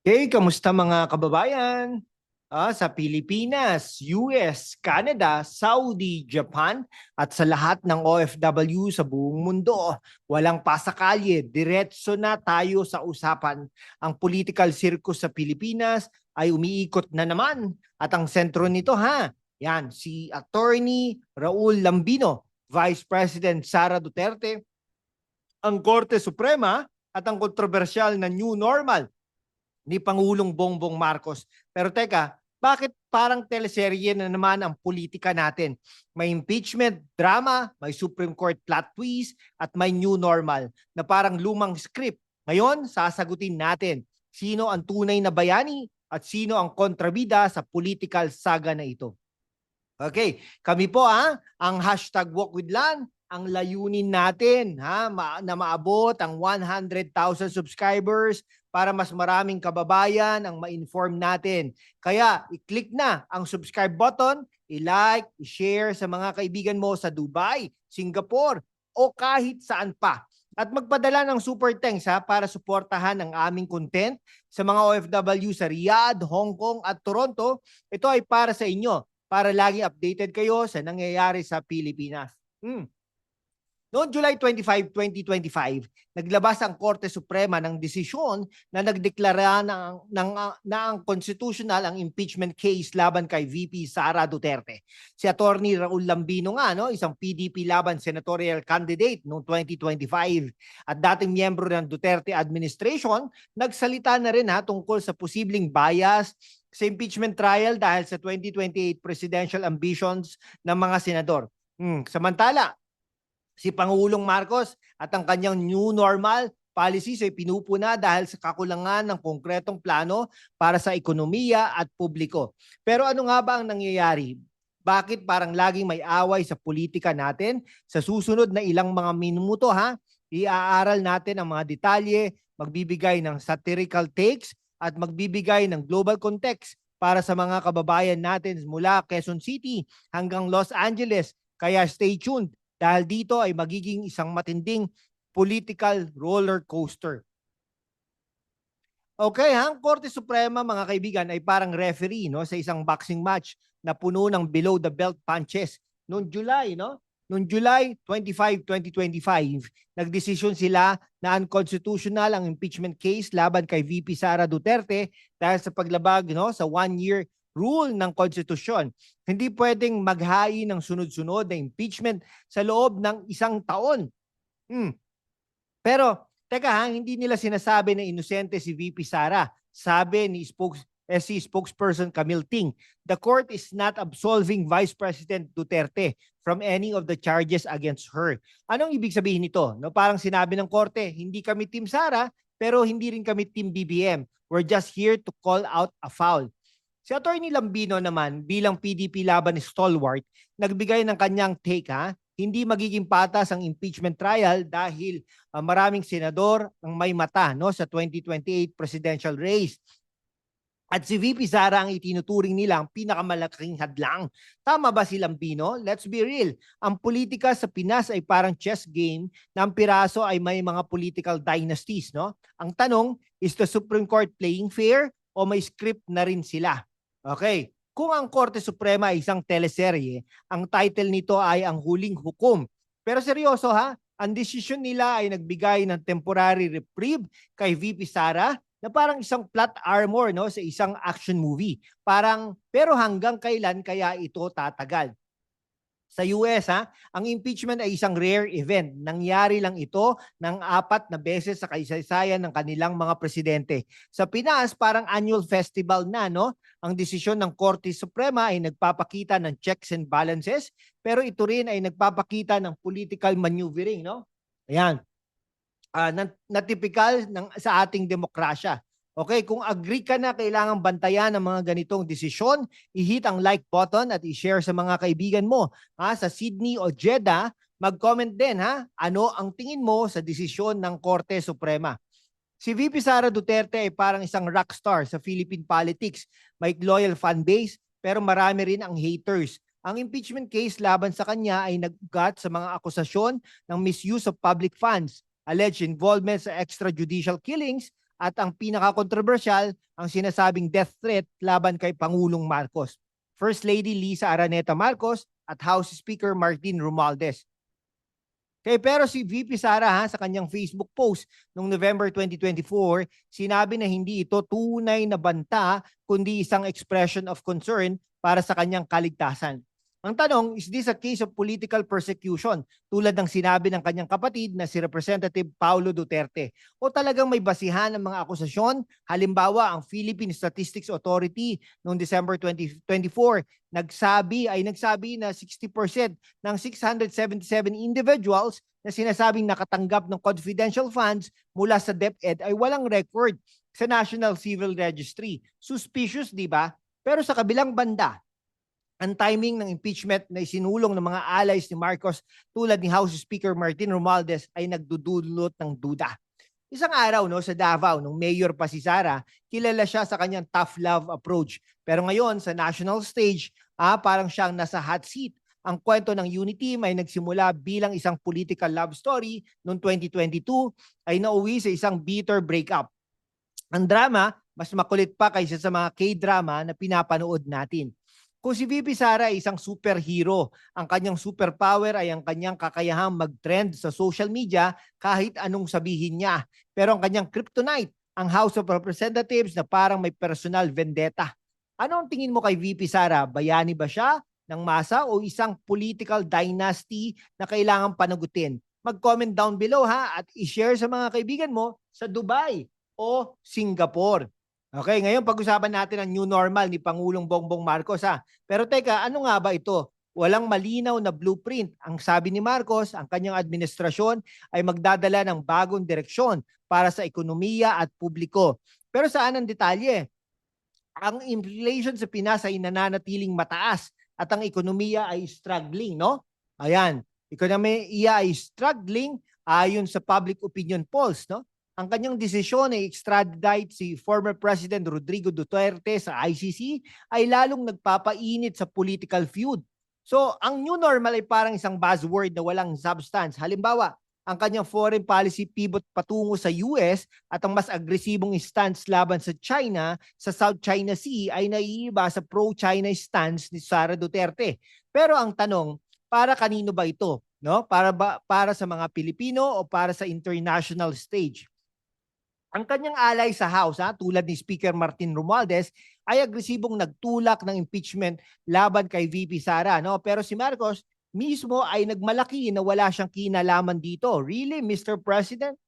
Hey, kamusta mga kababayan? Sa Pilipinas, US, Canada, Saudi, Japan at sa lahat ng OFW sa buong mundo. Walang pasakalye, diretso na tayo sa usapan. Ang political circus sa Pilipinas ay umiikot na naman at ang sentro nito yan si Attorney Raul Lambino, Vice President Sara Duterte, ang Korte Suprema at ang kontrobersyal na New Normal ni Pangulong Bongbong Marcos. Pero teka, bakit parang teleserye na naman ang politika natin? May impeachment drama, may Supreme Court plot twist, at may new normal na parang lumang script. Ngayon, sasagutin natin sino ang tunay na bayani at sino ang kontrabida sa political saga na ito. Okay, kami po ang hashtag Walk with Lan, ang layunin natin na maabot ang 100,000 subscribers para mas maraming kababayan ang ma-inform natin. Kaya i-click na ang subscribe button, i-like, i-share sa mga kaibigan mo sa Dubai, Singapore o kahit saan pa. At magpadala ng super thanks para suportahan ang aming content sa mga OFW sa Riyadh, Hong Kong at Toronto. Ito ay para sa inyo, para lagi updated kayo sa nangyayari sa Pilipinas. Noong July 25, 2025, naglabas ang Korte Suprema ng desisyon na nagdeklara na ang constitutional ang impeachment case laban kay VP Sara Duterte. Si Attorney Raul Lambino isang PDP laban senatorial candidate noong 2025 at dating miyembro ng Duterte administration, nagsalita na rin tungkol sa posibleng bias sa impeachment trial dahil sa 2028 presidential ambitions ng mga senador. Samantala, si Pangulong Marcos at ang kanyang new normal policies ay pinupuna dahil sa kakulangan ng konkretong plano para sa ekonomiya at publiko. Pero ano nga ba ang nangyayari? Bakit parang laging may away sa politika natin? Sa susunod na ilang mga minuto iaaral natin ang mga detalye, magbibigay ng satirical takes at magbibigay ng global context para sa mga kababayan natin mula Quezon City hanggang Los Angeles. Kaya stay tuned dahil dito ay magiging isang matinding political roller coaster. Okay, ang Korte Suprema mga kaibigan ay parang referee sa isang boxing match na puno ng below the belt punches. Noong July, Noong July 25, 2025, nagdesisyon sila na unconstitutional ang impeachment case laban kay VP Sara Duterte dahil sa paglabag sa one-year rule ng konstitusyon. Hindi pwedeng maghain ng sunod-sunod na impeachment sa loob ng isang taon. Pero, teka hindi nila sinasabi na inosente si VP Sara. Sabi ni si spokesperson Camille Ting, the court is not absolving Vice President Duterte from any of the charges against her. Anong ibig sabihin nito? Parang sinabi ng korte, hindi kami Team Sara, pero hindi rin kami Team BBM. We're just here to call out a foul. Si Attorney Lambino naman bilang PDP laban stalwart, nagbigay ng kanyang take hindi magiging patas ang impeachment trial dahil maraming senador ang may mata sa 2028 presidential race. At si VP Sara ang itinuturing nila ang pinakamalaking hadlang. Tama ba si Lambino? Let's be real. Ang politika sa Pinas ay parang chess game na ang piraso ay may mga political dynasties. Ang tanong, is the Supreme Court playing fair o may script na rin sila? Okay. Kung ang Korte Suprema ay isang teleserye, ang title nito ay ang huling hukom. Pero seryoso ang desisyon nila ay nagbigay ng temporary reprieve kay VP Sara na parang isang plot armor sa isang action movie. Pero hanggang kailan kaya ito tatagal? Sa US, ang impeachment ay isang rare event. Nangyari lang ito ng 4 na beses sa kasaysayan ng kanilang mga presidente. Sa Pinas, parang annual festival na, Ang desisyon ng Korte Suprema ay nagpapakita ng checks and balances, pero ito rin ay nagpapakita ng political maneuvering, Ayan. Na typical sa ating demokrasya. Okay, kung agree ka na kailangang bantayan ng mga ganitong desisyon, i-hit ang like button at i-share sa mga kaibigan mo. Sa Sydney o Jeddah, mag-comment din ano ang tingin mo sa desisyon ng Korte Suprema. Si VP Sara Duterte ay parang isang rockstar sa Philippine politics. May loyal fan base pero marami rin ang haters. Ang impeachment case laban sa kanya ay nag-ugat sa mga akusasyon ng misuse of public funds, alleged involvement sa extrajudicial killings At ang pinaka-controversial, ang sinasabing death threat laban kay Pangulong Marcos. First Lady Lisa Araneta Marcos at House Speaker Martin Romualdez. Okay, pero si VP Sara sa kanyang Facebook post noong November 2024, sinabi na hindi ito tunay na banta kundi isang expression of concern para sa kanyang kaligtasan. Ang tanong, is this a case of political persecution tulad ng sinabi ng kanyang kapatid na si Representative Paulo Duterte? O talagang may basihan ng mga akusasyon? Halimbawa, ang Philippine Statistics Authority noong December 2024 nagsabi na 60% ng 677 individuals na sinasabing nakatanggap ng confidential funds mula sa DepEd ay walang record sa National Civil Registry. Suspicious, di ba? Pero sa kabilang banda, ang timing ng impeachment na isinulong ng mga allies ni Marcos tulad ni House Speaker Martin Romualdez ay nagdudulot ng duda. Isang araw sa Davao, nung mayor pa si Sara, kilala siya sa kanyang tough love approach. Pero ngayon sa national stage, parang siyang nasa hot seat. Ang kwento ng Unity ay nagsimula bilang isang political love story noong 2022 ay nauwi sa isang bitter breakup. Ang drama, mas makulit pa kaysa sa mga K-drama na pinapanood natin. Kung si VP Sara ay isang superhero, ang kanyang superpower ay ang kanyang kakayahang mag-trend sa social media kahit anong sabihin niya. Pero ang kanyang kryptonite, ang House of Representatives na parang may personal vendetta. Ano ang tingin mo kay VP Sara? Bayani ba siya ng masa o isang political dynasty na kailangan panagutin? Mag-comment down below at i-share sa mga kaibigan mo sa Dubai o Singapore. Okay, ngayon pag-usapan natin ang new normal ni Pangulong Bongbong Marcos Pero teka, ano nga ba ito? Walang malinaw na blueprint. Ang sabi ni Marcos, ang kanyang administrasyon ay magdadala ng bagong direksyon para sa ekonomiya at publiko. Pero saan ang detalye? Ang inflation sa Pinas ay nananatiling mataas at ang ekonomiya ay struggling, no? Ayan, ekonomiya ay struggling ayon sa public opinion polls, no? Ang kanyang desisyon ay extradite si former President Rodrigo Duterte sa ICC ay lalong nagpapainit sa political feud. So, ang new normal ay parang isang buzzword na walang substance. Halimbawa, ang kanyang foreign policy pivot patungo sa US at ang mas agresibong stance laban sa China sa South China Sea ay naiiba sa pro-China stance ni Sara Duterte. Pero ang tanong, para kanino ba ito? No? Para sa mga Pilipino o para sa international stage? Ang kanyang alay sa House, tulad ni Speaker Martin Romualdez, ay agresibong nagtulak ng impeachment laban kay VP Sara. No? Pero si Marcos mismo ay nagmalaki na wala siyang kinalaman dito. Really, Mr. President?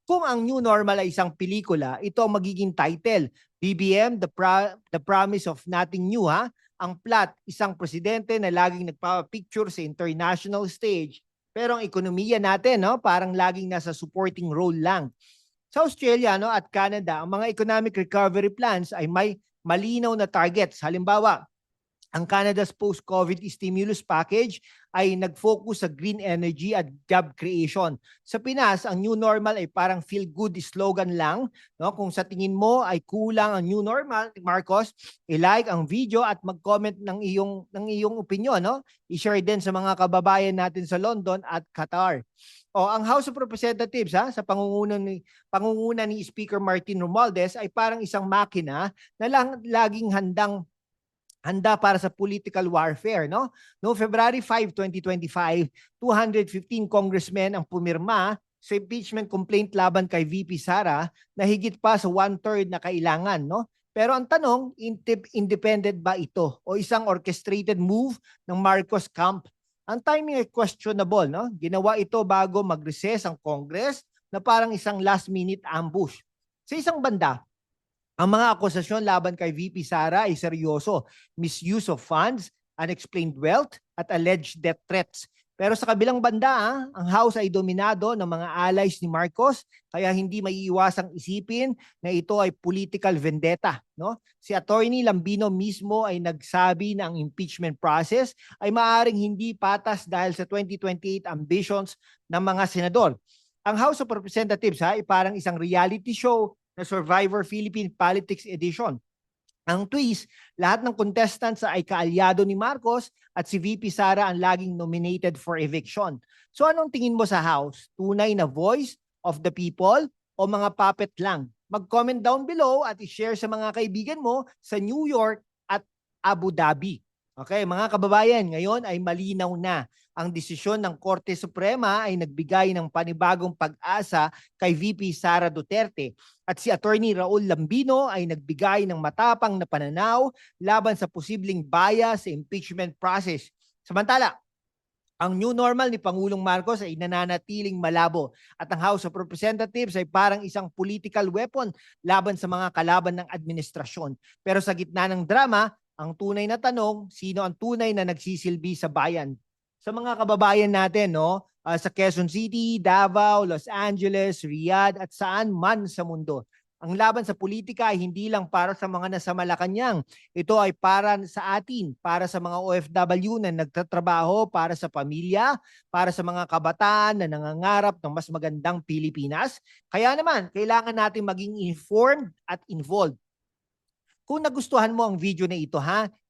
Kung ang new normal ay isang pelikula, ito ang magiging title. BBM, The Promise of Nothing New. Ang plot, isang presidente na laging nagpapicture sa international stage. Pero ang ekonomiya natin, parang laging nasa supporting role lang. Sa Australia at Canada, ang mga economic recovery plans ay may malinaw na targets. Halimbawa, ang Canada's post-COVID stimulus package ay nag-focus sa green energy at job creation. Sa Pinas, ang new normal ay parang feel-good slogan lang. No? Kung sa tingin mo ay kulang ang new normal, Marcos, i-like ang video at mag-comment ng iyong opinion. No? I-share din sa mga kababayan natin sa London at Qatar. Ang House of Representatives sa pangunguna ni Speaker Martin Romualdez ay parang isang makina na laging handa para sa political warfare, no? No February 5, 2025, 215 congressmen ang pumirma sa impeachment complaint laban kay VP Sara na higit pa sa 1/3 na kailangan, no? Pero ang tanong, independent ba ito o isang orchestrated move ng Marcos camp? Ang timing ay questionable, no? Ginawa ito bago mag-recess ang Congress na parang isang last-minute ambush. Sa isang banda, ang mga akusasyon laban kay VP Sara ay seryoso. Misuse of funds, unexplained wealth, at alleged death threats. Pero sa kabilang banda, ang House ay dominado ng mga allies ni Marcos, kaya hindi maiiwasang isipin na ito ay political vendetta. No? Si Attorney Lambino mismo ay nagsabi na ang impeachment process ay maaaring hindi patas dahil sa 2028 ambitions ng mga senador. Ang House of Representatives ay parang isang reality show na Survivor Philippine Politics Edition. Ang twist, lahat ng contestants ay kaalyado ni Marcos at si VP Sara ang laging nominated for eviction. So anong tingin mo sa House? Tunay na voice of the people o mga puppet lang? Mag-comment down below at i-share sa mga kaibigan mo sa New York at Abu Dhabi. Okay, mga kababayan, ngayon ay malinaw na. Ang desisyon ng Korte Suprema ay nagbigay ng panibagong pag-asa kay VP Sara Duterte at si Attorney Raul Lambino ay nagbigay ng matapang na pananaw laban sa posibleng bias sa impeachment process. Samantala, ang new normal ni Pangulong Marcos ay nananatiling malabo at ang House of Representatives ay parang isang political weapon laban sa mga kalaban ng administrasyon. Pero sa gitna ng drama, ang tunay na tanong, sino ang tunay na nagsisilbi sa bayan? Sa mga kababayan natin, no, sa Quezon City, Davao, Los Angeles, Riyadh at saan man sa mundo. Ang laban sa politika ay hindi lang para sa mga nasa Malacanang. Ito ay para sa atin, para sa mga OFW na nagtatrabaho para sa pamilya, para sa mga kabataan na nangangarap ng mas magandang Pilipinas. Kaya naman, kailangan natin maging informed at involved. Kung nagustuhan mo ang video na ito,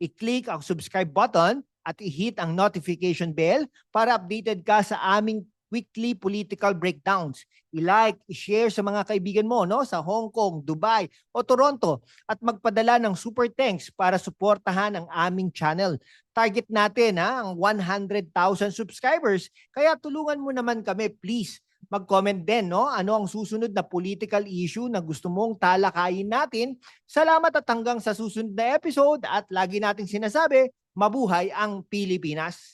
i-click ang subscribe button at i-hit ang notification bell para updated ka sa aming weekly political breakdowns. I-like, i-share sa mga kaibigan mo, no, sa Hong Kong, Dubai o Toronto at magpadala ng super thanks para suportahan ang aming channel. Target natin ang 100,000 subscribers. Kaya tulungan mo naman kami, please. Mag-comment din, no? Ano ang susunod na political issue na gusto mong talakayin natin? Salamat at hanggang sa susunod na episode at lagi nating sinasabi, mabuhay ang Pilipinas!